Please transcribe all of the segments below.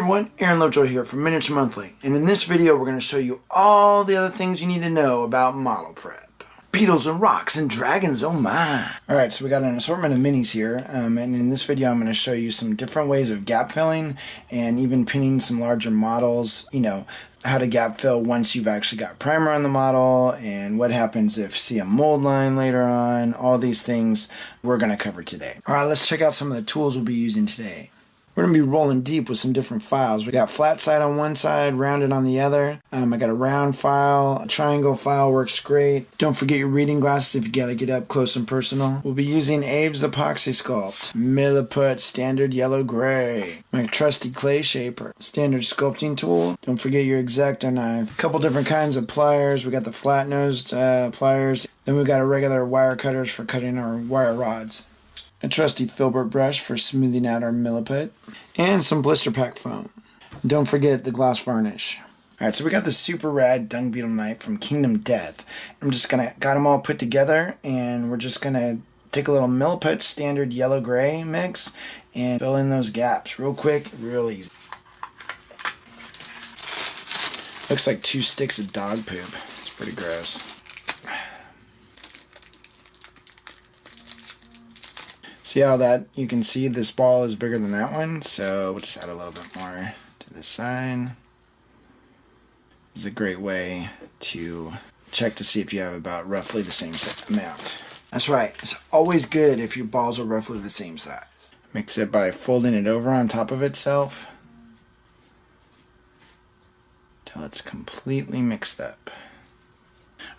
everyone, Aaron Lovejoy here from Miniature Monthly, and in this video we're going to show you all the other things you need to know about model prep. Beetles and rocks and dragons, oh my! Alright, so we got an assortment of minis here, and in this video I'm going to show you some different ways of gap filling and even pinning some larger models, how to gap fill once you've actually got primer on the model, and what happens if you see a mold line later on. All these things we're going to cover today. Alright, let's check out some of the tools we'll be using today. We're going to be rolling deep with some different files. We got flat side on one side, rounded on the other. I got a round file, a triangle file works great. Don't forget your reading glasses if you got to get up close and personal. We'll be using Aves Epoxy Sculpt, Milliput Standard Yellow Gray, my trusty clay shaper, standard sculpting tool. Don't forget your X-Acto knife. A couple different kinds of pliers. We got the flat nosed pliers. Then we've got a regular wire cutters for cutting our wire rods. A trusty filbert brush for smoothing out our milliput, and some blister pack foam. Don't forget the gloss varnish. Alright, so we got this super rad dung beetle knife from Kingdom Death. I'm just got them all put together, and we're just gonna take a little Milliput Standard Yellow Gray mix and fill in those gaps real quick, real easy. Looks like 2 sticks of dog poop. It's pretty gross. See how that, you can see this ball is bigger than that one, so we'll just add a little bit more to this side. This is a great way to check to see if you have about roughly the same amount. That's right, it's always good if your balls are roughly the same size. Mix it by folding it over on top of itself till it's completely mixed up.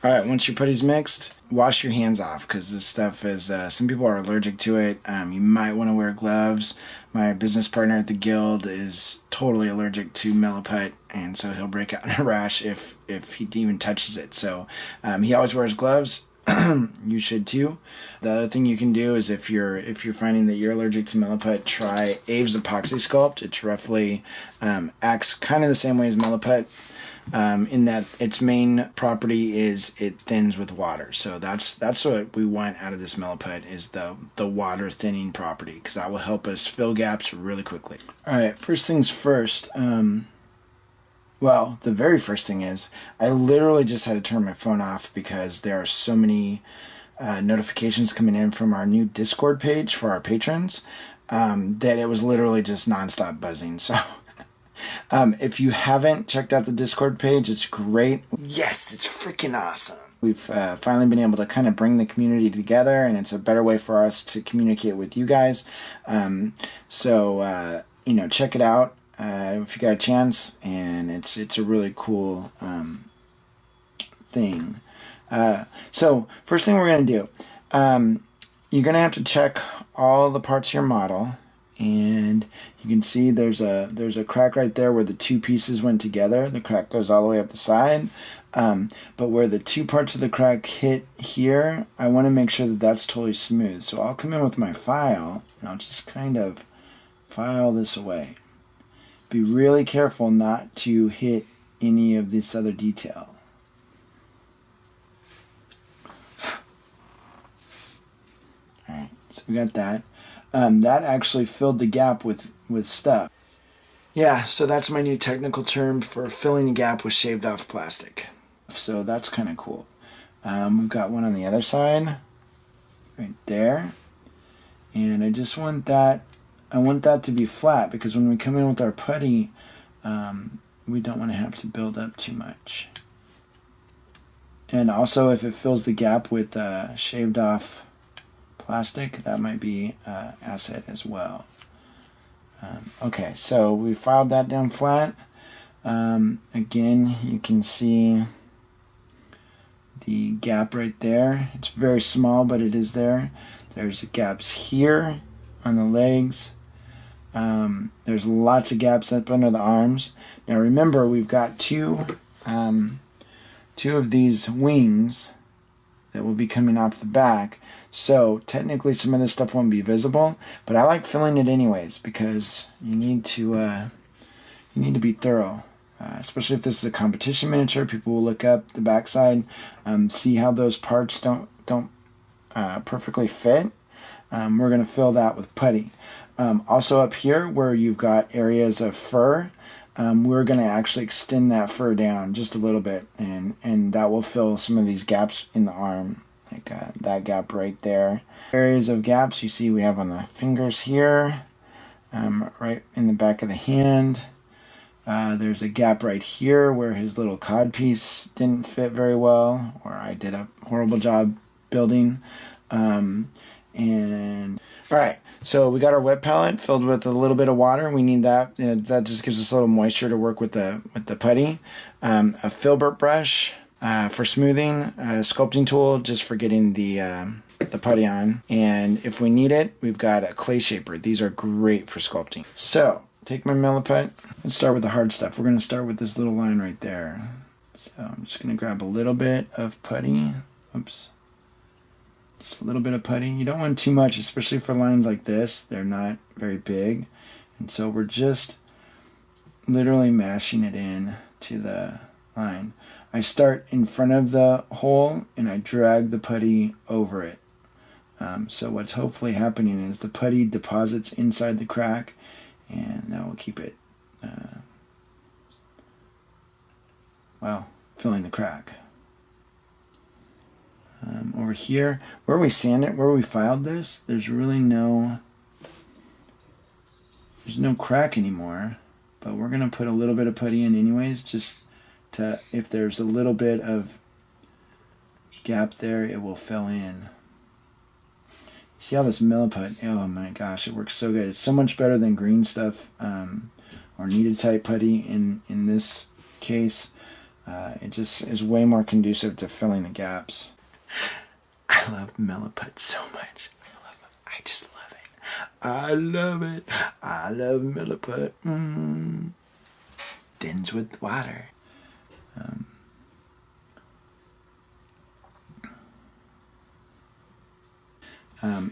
Alright, once your putty's mixed, wash your hands off, because this stuff is, some people are allergic to it. You might want to wear gloves. My business partner at the guild is totally allergic to Milliput, and so he'll break out in a rash if he even touches it. So he always wears gloves. You should too. The other thing you can do is if you're finding that you're allergic to Milliput, try Aves Epoxy Sculpt. It's roughly acts kind of the same way as Milliput. In that its main property is it thins with water. So that's what we want out of this Milliput, is the water thinning property, because that will help us fill gaps really quickly. Alright, first things first. Well, the very first thing is I literally just had to turn my phone off because there are so many notifications coming in from our new Discord page for our patrons that it was literally just nonstop buzzing. So if you haven't checked out the Discord page, it's great. Yes, it's freaking awesome. We've finally been able to kind of bring the community together, and it's a better way for us to communicate with you guys. So check it out if you got a chance, and it's a really cool thing. So first thing we're going to do, you're going to have to check all the parts of your model. And you can see there's a crack right there where the 2 pieces went together. The crack goes all the way up the side, but where the 2 parts of the crack hit here, I want to make sure that that's totally smooth. So I'll come in with my file and I'll just kind of file this away. Be really careful not to hit any of this other detail. Alright, so we got that. That actually filled the gap with stuff. Yeah, so that's my new technical term for filling a gap with shaved off plastic. So that's kind of cool. We've got one on the other side, right there. And I just want that, to be flat, because when we come in with our putty, we don't want to have to build up too much. And also if it fills the gap with shaved off plastic, that might be asset as well. Okay, so we filed that down flat. Again, you can see the gap right there. It's very small, but it is there. There's gaps here on the legs. There's lots of gaps up under the arms. Now remember, we've got two of these wings that will be coming off the back. So technically some of this stuff won't be visible, but I like filling it anyways, because you need to be thorough, especially if this is a competition miniature. People will look up the backside, see how those parts don't perfectly fit. We're going to fill that with putty. Also up here where you've got areas of fur, we're going to actually extend that fur down just a little bit, and that will fill some of these gaps in the arm, like that gap right there. Areas of gaps you see we have on the fingers here, right in the back of the hand. There's a gap right here where his little cod piece didn't fit very well, or I did a horrible job building. And all right, so we got our wet palette filled with a little bit of water. We need that. That just gives us a little moisture to work with the putty. A filbert brush for smoothing. A sculpting tool just for getting the putty on. And if we need it, we've got a clay shaper. These are great for sculpting. So take my Milliput. Let's start with the hard stuff. We're going to start with this little line right there. So I'm just going to grab a little bit of putty. Oops. Just a little bit of putty. You don't want too much, especially for lines like this. They're not very big. And so we're just literally mashing it in to the line. I start in front of the hole and I drag the putty over it. So what's hopefully happening is the putty deposits inside the crack, and that will keep it, filling the crack. Over here, where we sand it, where we filed this, there's really no crack anymore, but we're going to put a little bit of putty in anyways, just to, if there's a little bit of gap there, it will fill in. See how this Milliput, oh my gosh, it works so good. It's so much better than green stuff, or kneaded type putty in this case. It just is way more conducive to filling the gaps. I love Milliput so much. I just love it. I love it. I love Milliput. Thins with water.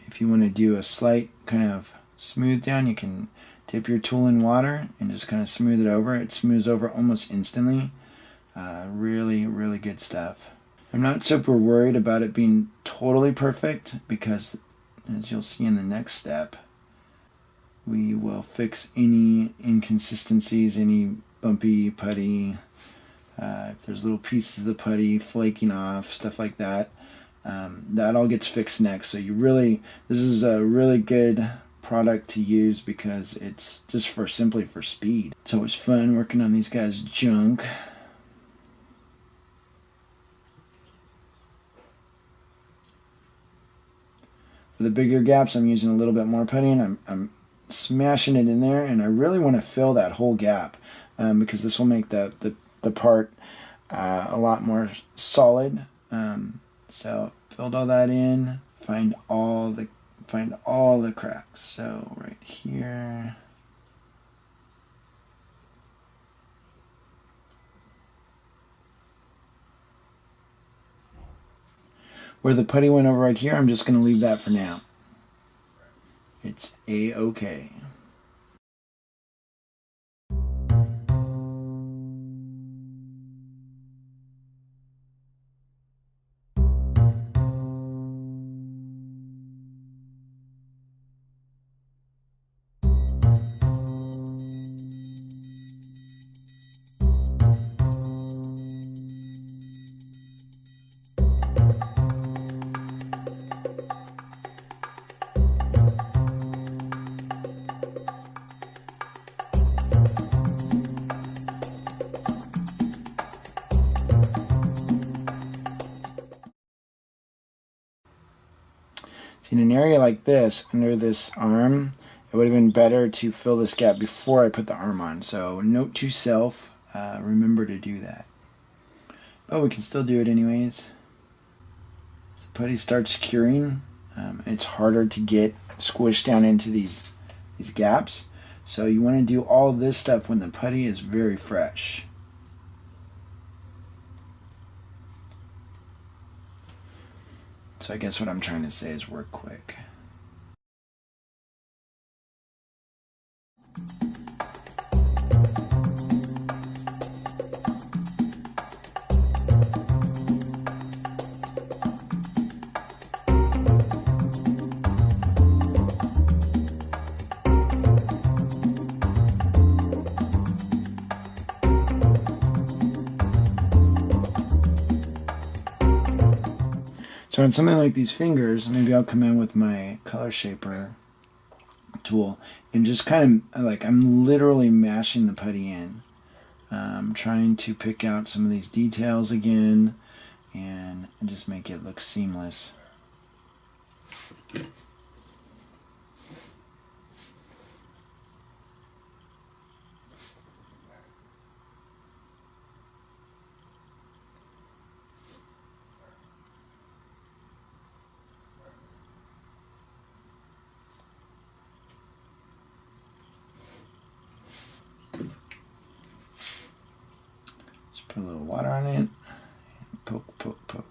If you want to do a slight kind of smooth down, you can dip your tool in water and just kind of smooth it over. It smooths over almost instantly. Really, really good stuff. I'm not super worried about it being totally perfect because, as you'll see in the next step, we will fix any inconsistencies, any bumpy putty, if there's little pieces of the putty flaking off, stuff like that. That all gets fixed next. So this is a really good product to use because it's just simply for speed. It's always fun working on these guys' junk. For the bigger gaps, I'm using a little bit more putty, and I'm smashing it in there, and I really want to fill that whole gap because this will make the part a lot more solid. So filled all that in, find all the cracks. So right here. Where the putty went over right here, I'm just going to leave that for now. It's A-okay. In an area like this, under this arm, it would have been better to fill this gap before I put the arm on. So note to self, remember to do that. But we can still do it anyways. As the putty starts curing, it's harder to get squished down into these gaps. So you want to do all this stuff when the putty is very fresh. So I guess what I'm trying to say is work quick. So on something like these fingers, maybe I'll come in with my color shaper tool and just kind of like I'm literally mashing the putty in, trying to pick out some of these details again and just make it look seamless. Just put a little water on it, poke, poke, poke.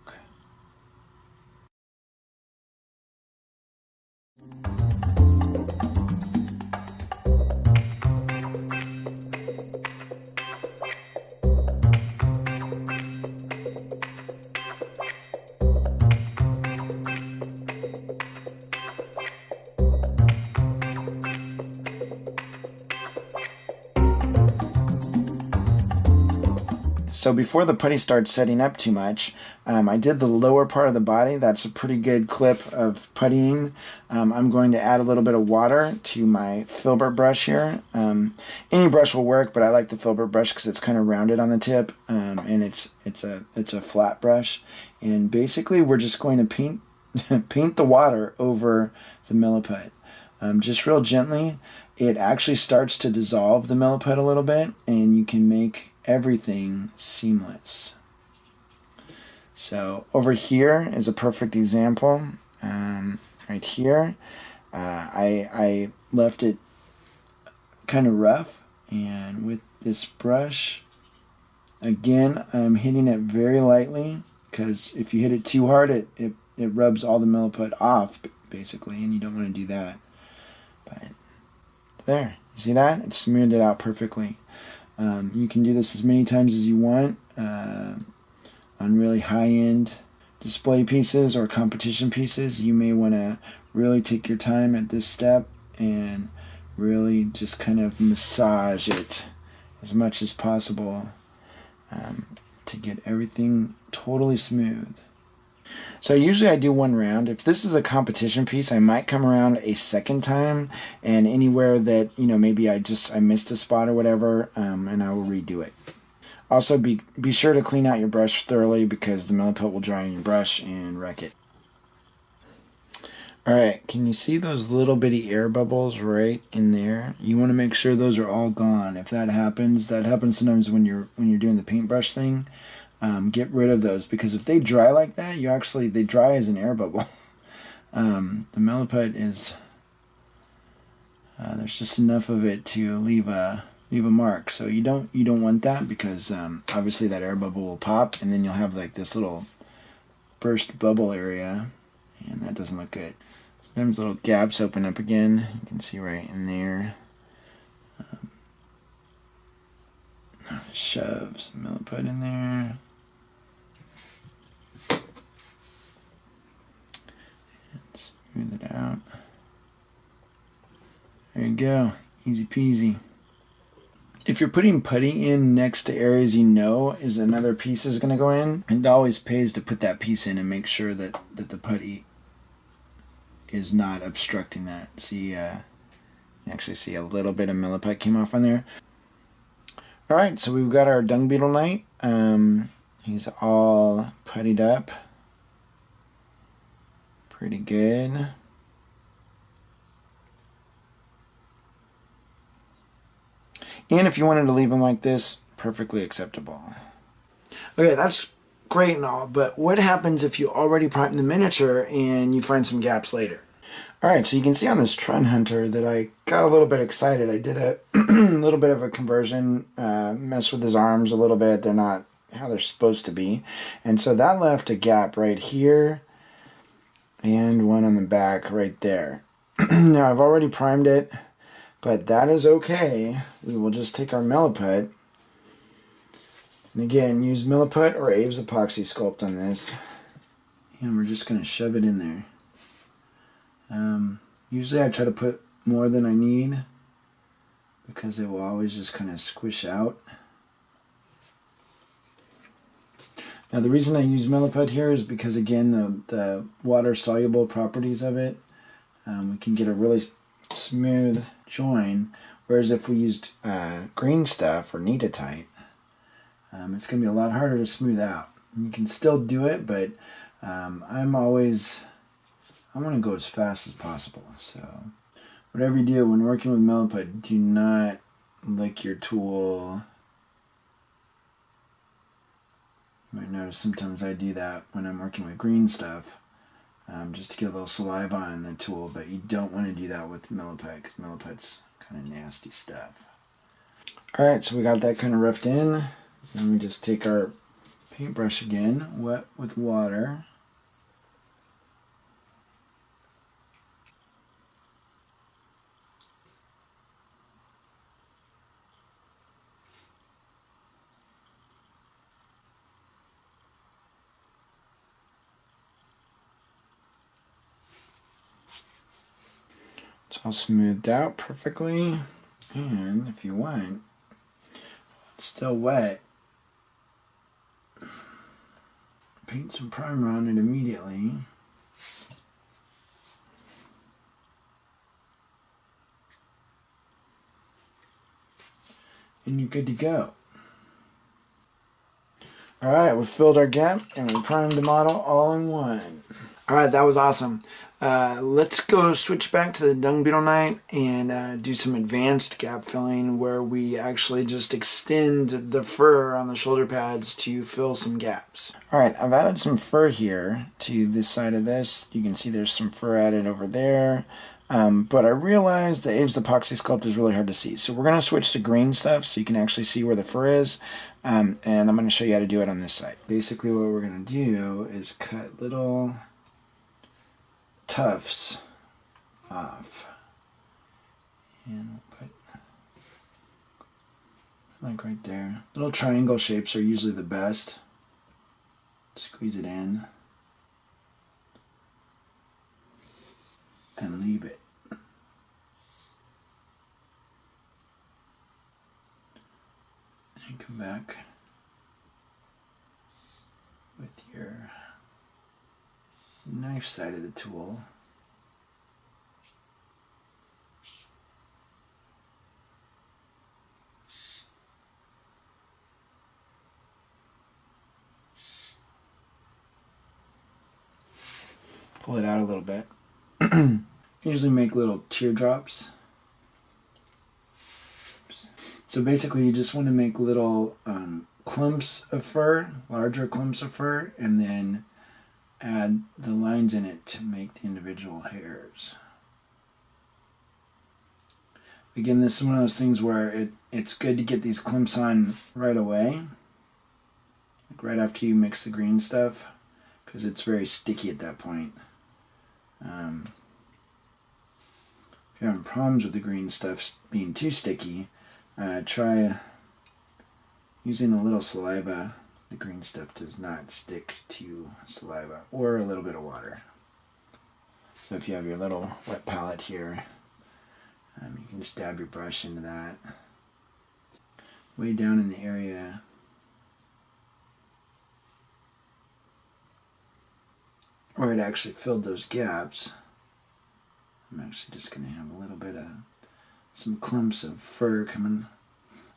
So before the putty starts setting up too much, I did the lower part of the body. That's a pretty good clip of puttying. I'm going to add a little bit of water to my filbert brush here. Any brush will work, but I like the filbert brush because it's kind of rounded on the tip, and it's a flat brush. And basically, we're just going to paint paint the water over the milliput, just real gently. It actually starts to dissolve the milliput a little bit, and you can make everything seamless. So over here is a perfect example. Right here, I left it kind of rough, and with this brush, again, I'm hitting it very lightly, because if you hit it too hard, it rubs all the milliput off, basically, and you don't want to do that. But there, you see that? It smoothed it out perfectly. You can do this as many times as you want on really high-end display pieces or competition pieces. You may want to really take your time at this step and really just kind of massage it as much as possible to get everything totally smooth. So usually I do one round. If this is a competition piece, I might come around a second time, and anywhere that, you know, maybe I missed a spot or whatever, and I will redo it. Also be sure to clean out your brush thoroughly, because the milliput will dry on your brush and wreck it. Alright, can you see those little bitty air bubbles right in there? You want to make sure those are all gone. If that happens sometimes when you're doing the paintbrush thing. Get rid of those, because if they dry like that, they dry as an air bubble. The milliput is there's just enough of it to leave a mark. So you don't want that, because obviously that air bubble will pop, and then you'll have like this little burst bubble area, and that doesn't look good. Sometimes little gaps open up again. You can see right in there. Shove some milliput in there. Smooth it out. There you go. Easy peasy. If you're putting putty in next to areas you know is another piece is going to go in, it always pays to put that piece in and make sure that the putty is not obstructing that. See, you actually see a little bit of milliput came off on there. Alright, so we've got our dung beetle knight. He's all puttied up. Pretty good. And if you wanted to leave them like this, perfectly acceptable. Okay, that's great and all, but what happens if you already primed the miniature and you find some gaps later? Alright, so you can see on this Trun Hunter that I got a little bit excited. I did a little bit of a conversion, messed with his arms a little bit. They're not how they're supposed to be. And so that left a gap right here and one on the back right there. Now I've already primed it, but that is okay. We will just take our milliput, and again, use milliput or Aves epoxy sculpt on this, and we're just going to shove it in there. Usually I try to put more than I need, because it will always just kind of squish out. Now the reason I use Milliput here is because, again, the water-soluble properties of it, we can get a really smooth join, whereas if we used green stuff or Kneadatite, it's going to be a lot harder to smooth out. You can still do it, but I want to go as fast as possible. So whatever you do when working with Milliput, do not lick your tool. You might notice sometimes I do that when I'm working with green stuff, just to get a little saliva on the tool, but you don't want to do that with Milliput, because Milliput's kind of nasty stuff. Alright, so we got that kind of roughed in. Then we just take our paintbrush again, wet with water. It's all smoothed out perfectly, and if you want, it's still wet, paint some primer on it immediately. And you're good to go. Alright, we filled our gap and we primed the model all in one. Alright, that was awesome. Let's go switch back to the Dung Beetle Night and do some advanced gap filling where we actually just extend the fur on the shoulder pads to fill some gaps. Alright, I've added some fur here to this side of this. You can see there's some fur added over there. But I realized the Aves Epoxy Sculpt is really hard to see. So we're going to switch to green stuff so you can actually see where the fur is. And I'm going to show you how to do it on this side. Basically what we're going to do is cut little tufts off. And we'll put like right there. Little triangle shapes are usually the best. Squeeze it in. And leave it. And come back with your knife side of the tool. Pull it out a little bit. Usually make little teardrops. So basically you just want to make little clumps of fur, larger clumps of fur, and then add the lines in it to make the individual hairs. Again, this is one of those things where it's good to get these clumps on right away, like right after you mix the green stuff, because it's very sticky at that point. If you're having problems with the green stuff being too sticky, try using a little saliva. The green stuff does not stick to saliva, or a little bit of water. So if you have your little wet palette here, you can just dab your brush into that. Way down in the area where it actually filled those gaps, I'm actually just going to have a little bit of some clumps of fur coming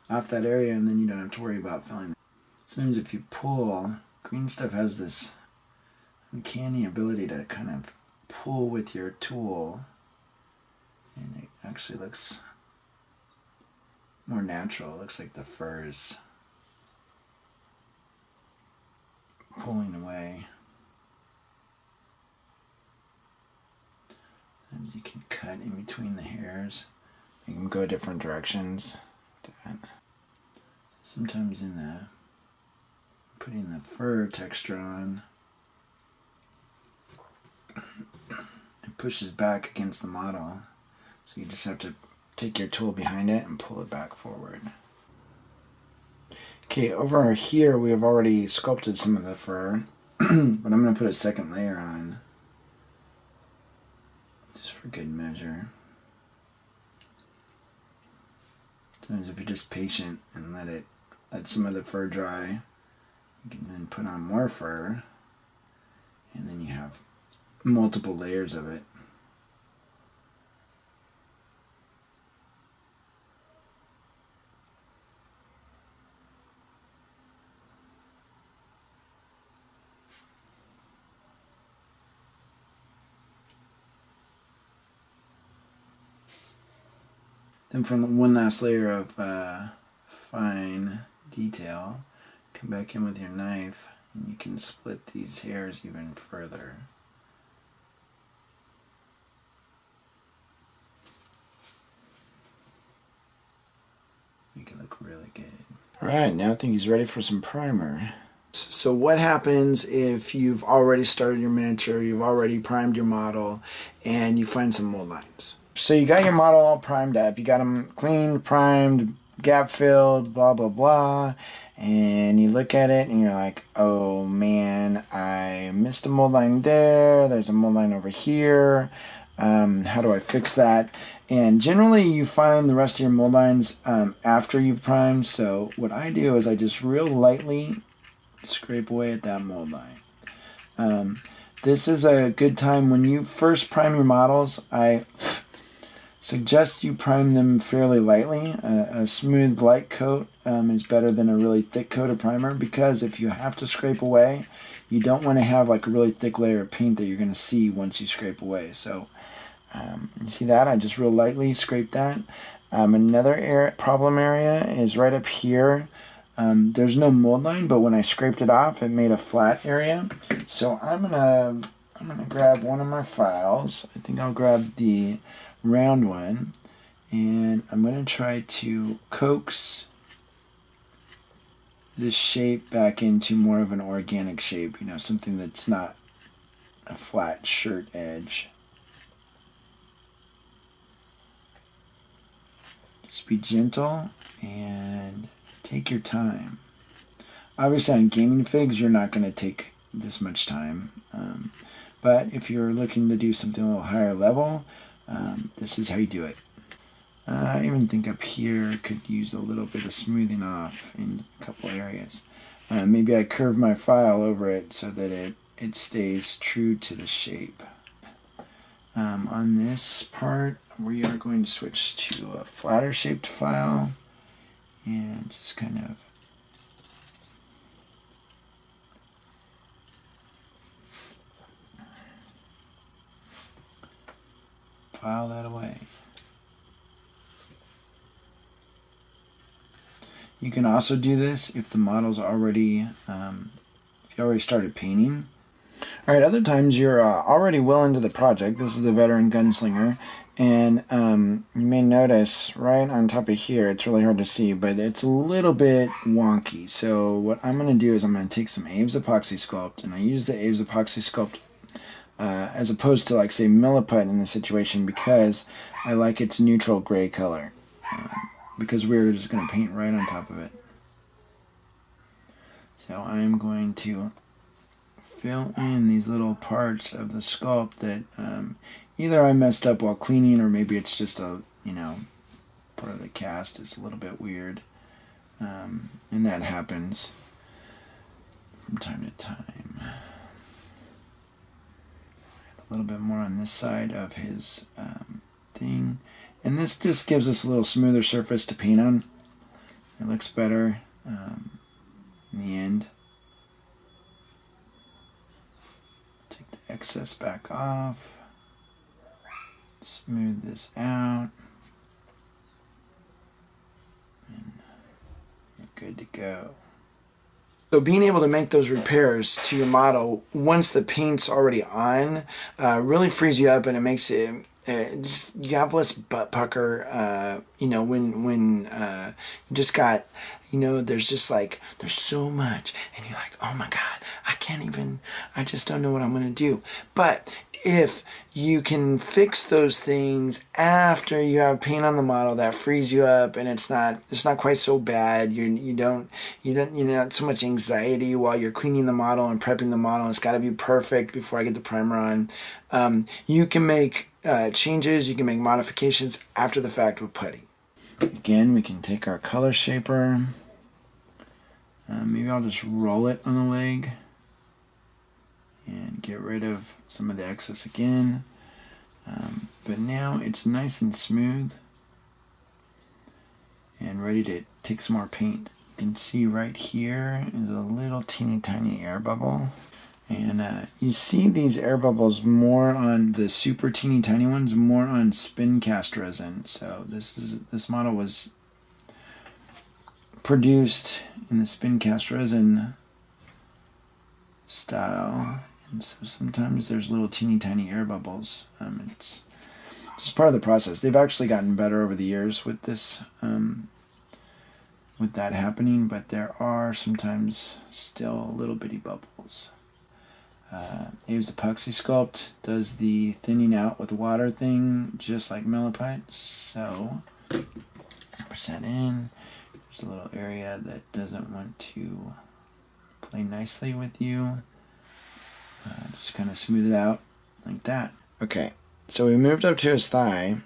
off that area, and then you don't have to worry about filling it. Sometimes if you pull, green stuff has this uncanny ability to kind of pull with your tool, and it actually looks more natural. It looks like the fur is pulling away. And you can cut in between the hairs. You can go different directions. Sometimes in the putting the fur texture on, it pushes back against the model, so you just have to take your tool behind it and pull it back forward. Okay, over here we have already sculpted some of the fur, but I'm going to put a second layer on, just for good measure. Sometimes if you're just patient and let some of the fur dry, You can then put on more fur, and then you have multiple layers of it. Then from one last layer of fine detail, come back in with your knife and you can split these hairs even further. Make it look really good. Alright, now I think he's ready for some primer. So what happens if you've already started your miniature, you've already primed your model, and you find some mold lines? So you got your model all primed up, you got them cleaned, primed, gap filled, blah blah blah, and you look at it and you're like, oh man, I missed a mold line there, there's a mold line over here, how do I fix that? And generally you find the rest of your mold lines after you've primed. So what I do is I just real lightly scrape away at that mold line. This is a good time when you first prime your models. I suggest you prime them fairly lightly. A smooth light coat is better than a really thick coat of primer, because if you have to scrape away, you don't want to have like a really thick layer of paint that you're going to see once you scrape away. So you see that? I just real lightly scrape that. Another problem area is right up here. There's no mold line, but when I scraped it off, it made a flat area. So I'm gonna grab one of my files. I think I'll grab the round one, and I'm gonna try to coax this shape back into more of an organic shape. You know, something that's not a flat shirt edge. Just be gentle and take your time. Obviously on gaming figs you're not going to take this much time, but if you're looking to do something a little higher level, this is how you do it. I even think up here could use a little bit of smoothing off in a couple areas. Maybe I curve my file over it so that it stays true to the shape. On this part we are going to switch to a flatter shaped file and just kind of file that away. You can also do this if the model's already, if you already started painting. Alright, other times you're already well into the project. This is the Veteran Gunslinger, and you may notice right on top of here, it's really hard to see, but it's a little bit wonky. So what I'm going to do is I'm going to take some Aves Epoxy Sculpt, and I use the Aves Epoxy Sculpt as opposed to, like, say, Milliput in this situation, because I like its neutral gray color, because we're just going to paint right on top of it. So I'm going to fill in these little parts of the sculpt that either I messed up while cleaning, or maybe it's just a, you know, part of the cast is a little bit weird, and that happens from time to time. A little bit more on this side of his thing, and this just gives us a little smoother surface to paint on. It looks better in the end. Take the excess back off, smooth this out, and you're good to go. So being able to make those repairs to your model once the paint's already on really frees you up, and it makes it just, you have less butt pucker, you know, when you just got, you know, there's just like, there's so much, and you're like, oh my God, I just don't know what I'm going to do. But if you can fix those things after you have paint on the model, that frees you up, and it's not quite so bad. You don't not so much anxiety while you're cleaning the model and prepping the model. It's got to be perfect before I get the primer on. You can make changes, you can make modifications after the fact with putty. Again, we can take our color shaper, Maybe I'll just roll it on the leg and get rid of some of the excess again. But now it's nice and smooth and ready to take some more paint. You can see right here is a little teeny tiny air bubble. And you see these air bubbles more on the super teeny tiny ones, more on spin cast resin. So this model was produced in the spin cast resin style, and so sometimes there's little teeny tiny air bubbles. It's just part of the process. They've actually gotten better over the years with this, with that happening, but there are sometimes still little bitty bubbles. Abe's Epoxy Sculpt does the thinning out with water thing just like Milliput. So push that in. There's a little area that doesn't want to play nicely with you. Just kind of smooth it out like that. Okay, so we moved up to his thigh,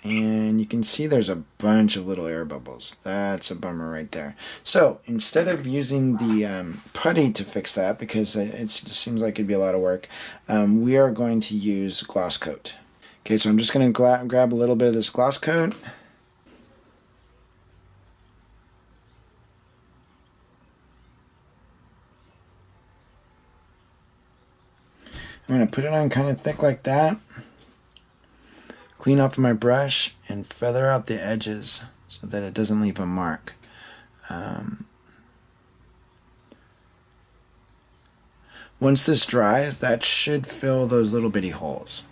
and you can see there's a bunch of little air bubbles. That's a bummer right there. So instead of using the putty to fix that, because it just seems like it'd be a lot of work, we are going to use gloss coat. Okay, so I'm just going to grab a little bit of this gloss coat. I'm going to put it on kind of thick like that. Clean off my brush and feather out the edges so that it doesn't leave a mark. Once this dries, that should fill those little bitty holes.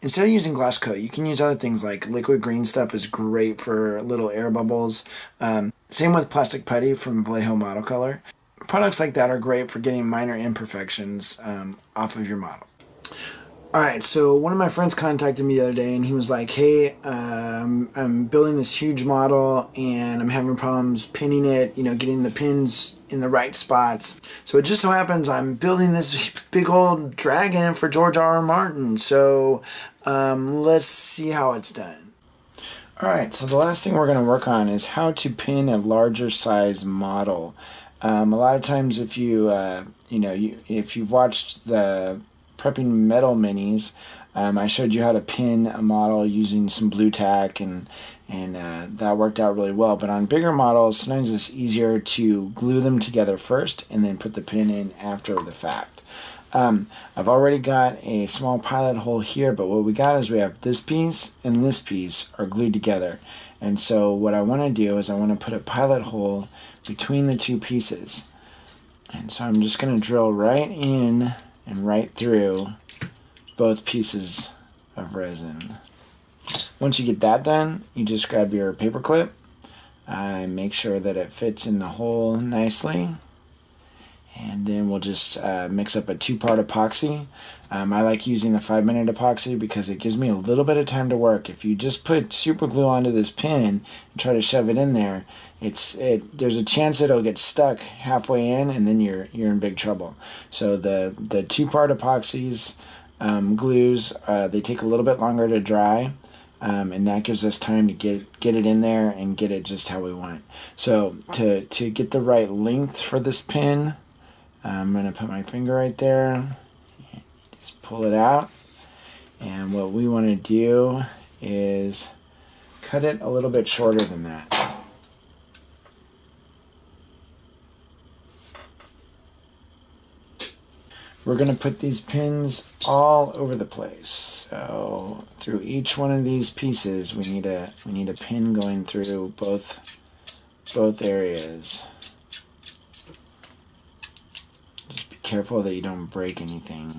Instead of using gloss coat, you can use other things like liquid green stuff is great for little air bubbles. Same with plastic putty from Vallejo Model Color. Products like that are great for getting minor imperfections off of your model. Alright, so one of my friends contacted me the other day and he was like, hey, I'm building this huge model and I'm having problems pinning it, getting the pins in the right spots. So it just so happens I'm building this big old dragon for George R.R. Martin. So let's see how it's done. Alright, so the last thing we're going to work on is how to pin a larger size model. A lot of times if if you've watched the Prepping Metal minis, I showed you how to pin a model using some blue tack, and that worked out really well. But on bigger models, sometimes it's easier to glue them together first and then put the pin in after the fact. I've already got a small pilot hole here, but what we got is we have this piece and this piece are glued together. And so what I want to do is I want to put a pilot hole between the two pieces. And so I'm just going to drill right in and right through both pieces of resin. Once you get that done, you just grab your paper clip and make sure that it fits in the hole nicely. And then we'll just mix up a 2-part epoxy. I like using the 5-minute epoxy because it gives me a little bit of time to work. If you just put super glue onto this pin and try to shove it in there, there's a chance that it'll get stuck halfway in, and then you're in big trouble. So the 2-part epoxies, glues, they take a little bit longer to dry, and that gives us time to get it in there and get it just how we want it. So to get the right length for this pin, I'm going to put my finger right there, just pull it out, and what we want to do is cut it a little bit shorter than that. We're going to put these pins all over the place. So through each one of these pieces, we need a pin going through both areas. Just be careful that you don't break anything.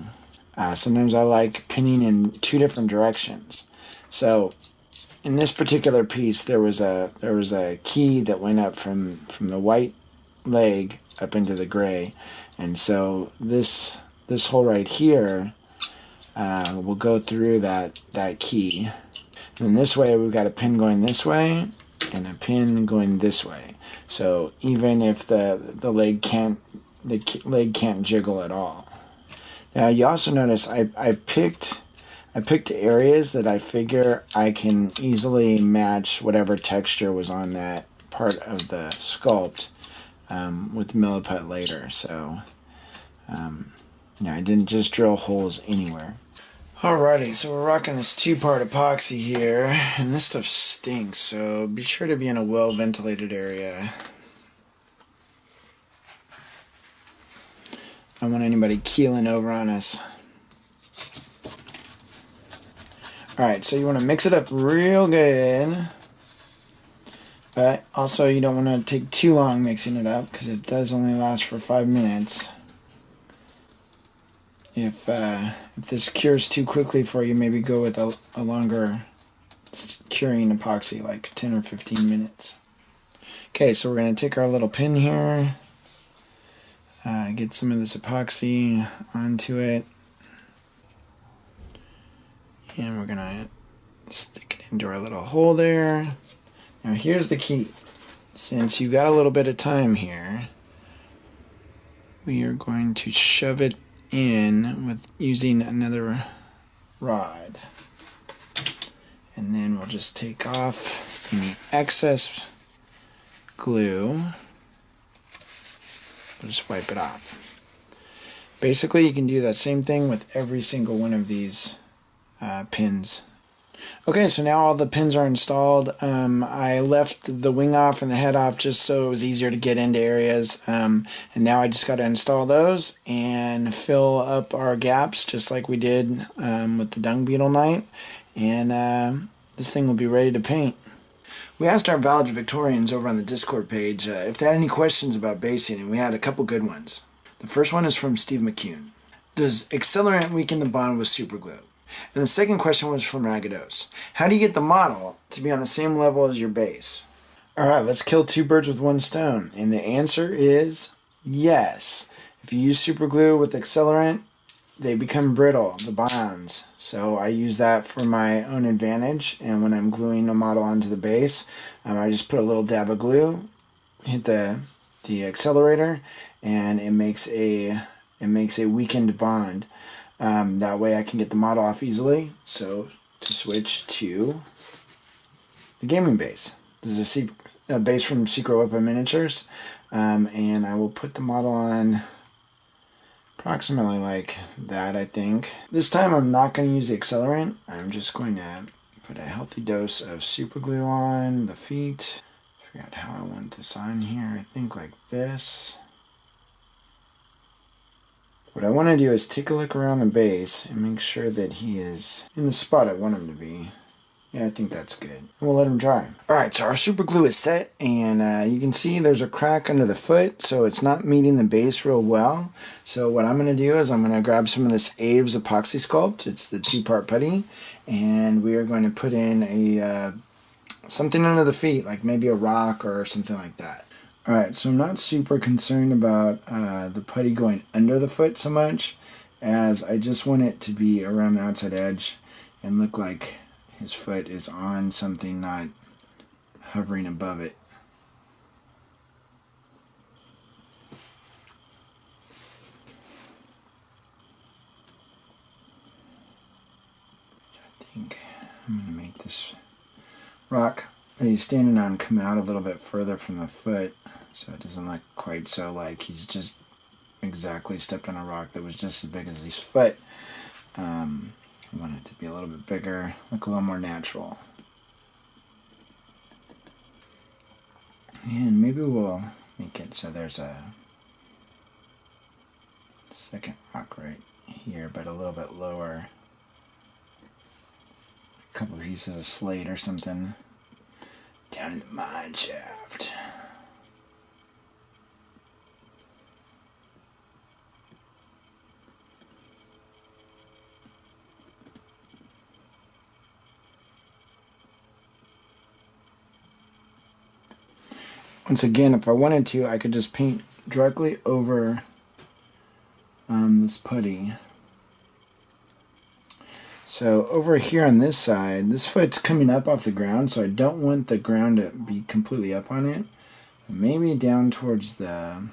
Sometimes I like pinning in 2 different directions. So in this particular piece, there was a key that went up from the white leg up into the gray, and so this hole right here will go through that key. And then this way we've got a pin going this way and a pin going this way. So even if the leg can't jiggle at all. Now you also notice I picked areas that I figure I can easily match whatever texture was on that part of the sculpt. with Milliput later. So, I didn't just drill holes anywhere. Alrighty, so we're rocking this 2-part epoxy here, and this stuff stinks, so be sure to be in a well-ventilated area. I don't want anybody keeling over on us. Alright, so you want to mix it up real good, but also you don't want to take too long mixing it up, because it does only last for 5 minutes. If this cures too quickly for you, maybe go with a longer curing epoxy, like 10 or 15 minutes. Okay, so we're going to take our little pin here, get some of this epoxy onto it, and we're going to stick it into our little hole there. Now here's the key. Since you got a little bit of time here, we are going to shove it in with using another rod, and then we'll just take off any excess glue. We'll just wipe it off. Basically, you can do that same thing with every single one of these pins. Okay, so now all the pins are installed. I left the wing off and the head off just so it was easier to get into areas. And now I just got to install those and fill up our gaps just like we did with the dung beetle night. And this thing will be ready to paint. We asked our valedictorians over on the Discord page if they had any questions about basing, and we had a couple good ones. The first one is from Steve McCune. Does accelerant weaken the bond with superglue? And the second question was from Ragados. How do you get the model to be on the same level as your base? Alright, let's kill 2 birds with 1 stone. And the answer is yes. If you use superglue with accelerant, they become brittle, the bonds. So I use that for my own advantage. And when I'm gluing a model onto the base, I just put a little dab of glue, hit the accelerator, and it makes a weakened bond. That way I can get the model off easily. So to switch to the gaming base. This is a base from Secret Weapon Miniatures. And I will put the model on approximately like that, I think. This time I'm not going to use the accelerant. I'm just going to put a healthy dose of super glue on the feet. Figure out how I want this on here. I think like this. What I want to do is take a look around the base and make sure that he is in the spot I want him to be. Yeah, I think that's good. And we'll let him dry. Alright, so our super glue is set, and you can see there's a crack under the foot, so it's not meeting the base real well. So what I'm going to do is I'm going to grab some of this Aves Epoxy Sculpt. It's the 2-part putty, and we are going to put in a something under the feet, like maybe a rock or something like that. Alright, so I'm not super concerned about the putty going under the foot so much, as I just want it to be around the outside edge and look like his foot is on something, not hovering above it. I think I'm going to make this rock that he's standing on come out a little bit further from the foot, so it doesn't look quite so like he's just exactly stepped on a rock that was just as big as his foot. I want it to be a little bit bigger, look a little more natural. And maybe we'll make it so there's a second rock right here, but a little bit lower. A couple pieces of slate or something down in the mine shaft. Once again, if I wanted to, I could just paint directly over this putty. So over here on this side, this foot's coming up off the ground, so I don't want the ground to be completely up on it. Maybe down towards the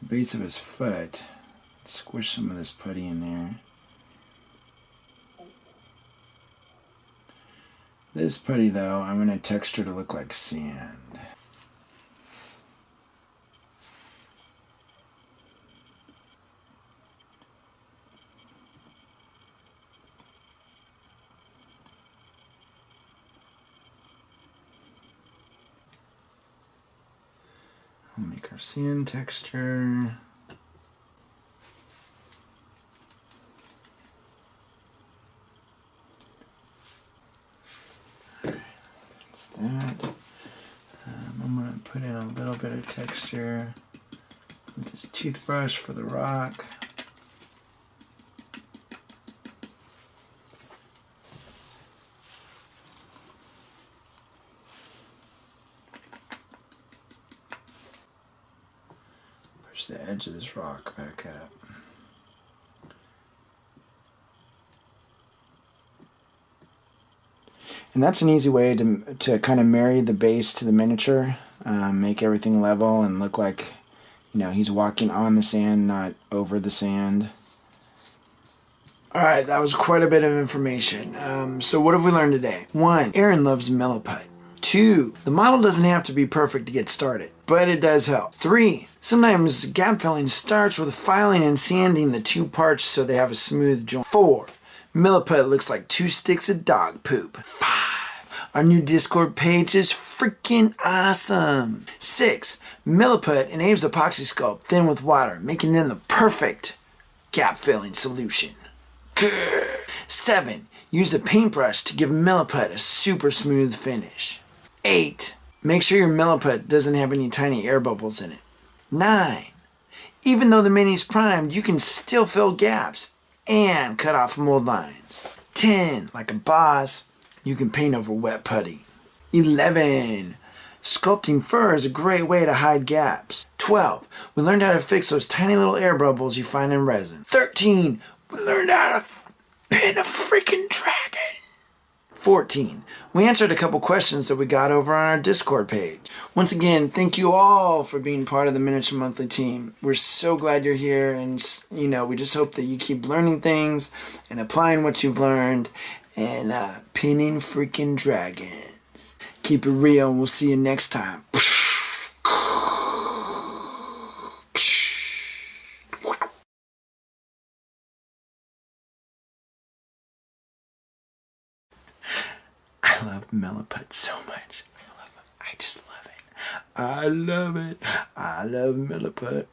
base of his foot. Let's squish some of this putty in there. This putty, though, I'm going to texture to look like sand. We'll make our sand texture. That's that. I'm going to put in a little bit of texture with this toothbrush for the rock. Push the edge of this rock back up. And that's an easy way to kind of marry the base to the miniature, make everything level and look like, you know, he's walking on the sand, not over the sand. Alright, that was quite a bit of information. So what have we learned today? 1. Aaron loves Milliput. 2. The model doesn't have to be perfect to get started, but it does help. 3. Sometimes gap filling starts with filing and sanding the two parts so they have a smooth joint. 4. Milliput looks like 2 sticks of dog poop. 5. Our new Discord page is freaking awesome. 6. Milliput and Abe's epoxy sculpt thin with water, making them the perfect gap filling solution. 7. Use a paintbrush to give Milliput a super smooth finish. 8. Make sure your Milliput doesn't have any tiny air bubbles in it. 9. Even though the mini's primed, you can still fill gaps and cut off mold lines. 10. Like a boss, you can paint over wet putty. 11. Sculpting fur is a great way to hide gaps. 12. We learned how to fix those tiny little air bubbles you find in resin. 13. We learned how to pin a freaking dragon. 14. We answered a couple questions that we got over on our Discord page. Once again, thank you all for being part of the Miniature Monthly team. We're so glad you're here, and you know, we just hope that you keep learning things and applying what you've learned and pinning freaking dragons. Keep it real, and we'll see you next time. I love Milliput so much. I just love it. I love it. I love Milliput.